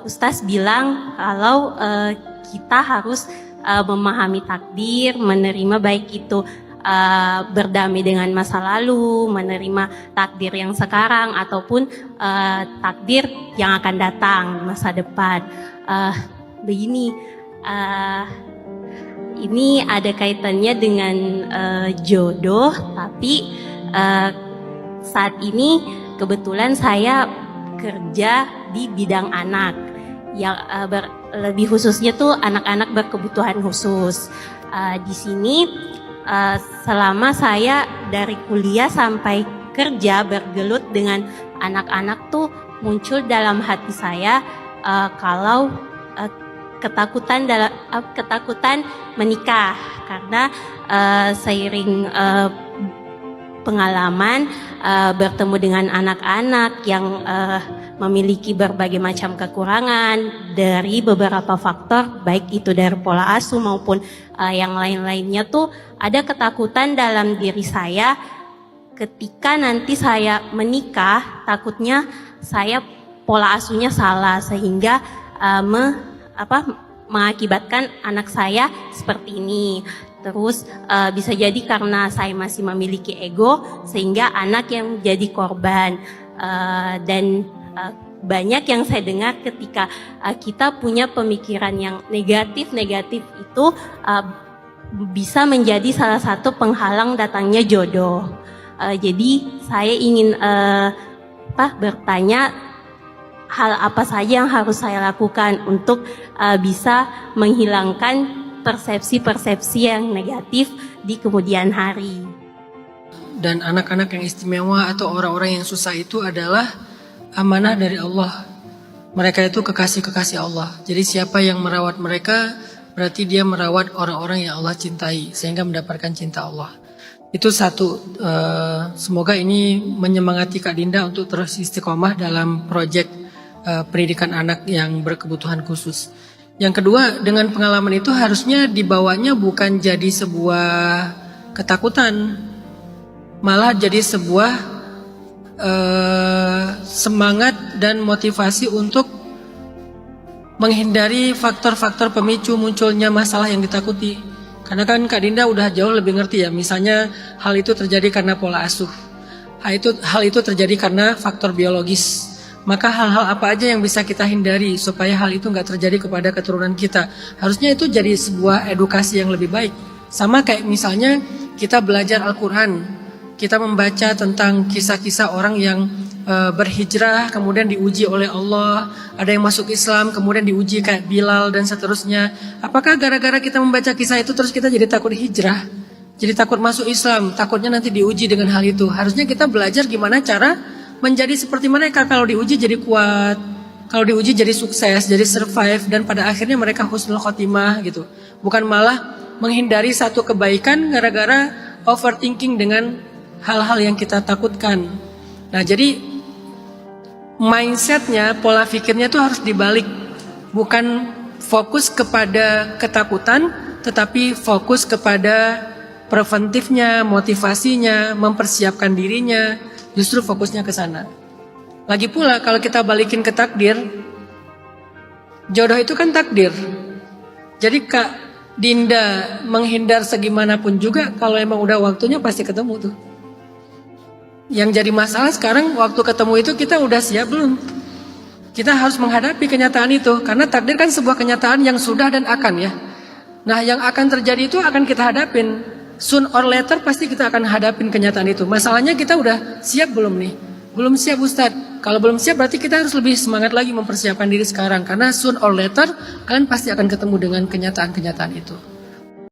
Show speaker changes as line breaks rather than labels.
Ustaz bilang kalau kita harus memahami takdir, menerima baik itu berdamai dengan masa lalu, menerima takdir yang sekarang ataupun takdir yang akan datang di masa depan. Begini, ini ada kaitannya dengan jodoh, tapi saat ini kebetulan saya kerja di bidang anak, yang lebih khususnya tuh anak-anak berkebutuhan khusus. Di sini selama saya dari kuliah sampai kerja bergelut dengan anak-anak tuh muncul dalam hati saya kalau ketakutan menikah, karena seiring pengalaman bertemu dengan anak-anak yang memiliki berbagai macam kekurangan dari beberapa faktor, baik itu dari pola asuh maupun yang lain-lainnya, tuh ada ketakutan dalam diri saya ketika nanti saya menikah, takutnya saya pola asuhnya salah sehingga mengakibatkan anak saya seperti ini. Terus bisa jadi karena saya masih memiliki ego sehingga anak yang jadi korban. Dan banyak yang saya dengar ketika kita punya pemikiran yang negatif itu bisa menjadi salah satu penghalang datangnya jodoh. Jadi saya ingin bertanya, hal apa saja yang harus saya lakukan untuk bisa menghilangkan persepsi-persepsi yang negatif di kemudian hari.
Dan anak-anak yang istimewa atau orang-orang yang susah itu adalah amanah dari Allah. Mereka itu kekasih-kekasih Allah. Jadi siapa yang merawat mereka, berarti dia merawat orang-orang yang Allah cintai, sehingga mendapatkan cinta Allah. Itu satu. Semoga ini menyemangati Kak Dinda untuk terus istiqomah dalam proyek pendidikan anak yang berkebutuhan khusus. Yang kedua, dengan pengalaman itu harusnya dibawanya bukan jadi sebuah ketakutan, malah jadi sebuah semangat dan motivasi untuk menghindari faktor-faktor pemicu munculnya masalah yang ditakuti. Karena kan Kak Dinda udah jauh lebih ngerti ya, misalnya hal itu terjadi karena pola asuh, hal itu terjadi karena faktor biologis. Maka hal-hal apa aja yang bisa kita hindari supaya hal itu nggak terjadi kepada keturunan kita. Harusnya itu jadi sebuah edukasi yang lebih baik. Sama kayak misalnya kita belajar Al-Quran, kita membaca tentang kisah-kisah orang yang berhijrah kemudian diuji oleh Allah, ada yang masuk Islam kemudian diuji kayak Bilal dan seterusnya. Apakah gara-gara kita membaca kisah itu terus kita jadi takut hijrah, jadi takut masuk Islam, takutnya nanti diuji dengan hal itu? Harusnya kita belajar gimana cara menjadi seperti mereka, kalau diuji jadi kuat, kalau diuji jadi sukses, jadi survive, dan pada akhirnya mereka husnul khotimah gitu. Bukan malah menghindari satu kebaikan gara-gara overthinking dengan hal-hal yang kita takutkan. Nah jadi mindsetnya, pola pikirnya itu harus dibalik. Bukan fokus kepada ketakutan, tetapi fokus kepada preventifnya, motivasinya, mempersiapkan dirinya. Justru fokusnya ke sana. Lagi pula kalau kita balikin ke takdir, jodoh itu kan takdir. Jadi Kak Dinda menghindar segimanapun juga, kalau emang udah waktunya pasti ketemu tuh. Yang jadi masalah sekarang, waktu ketemu itu kita udah siap belum? Kita harus menghadapi kenyataan itu, karena takdir kan sebuah kenyataan yang sudah dan akan ya. Nah yang akan terjadi itu akan kita hadapin. Soon or later pasti kita akan hadapin kenyataan itu. Masalahnya kita udah siap belum nih? Belum siap Ustadz. Kalau belum siap berarti kita harus lebih semangat lagi mempersiapkan diri sekarang. Karena soon or later kalian pasti akan ketemu dengan kenyataan-kenyataan itu.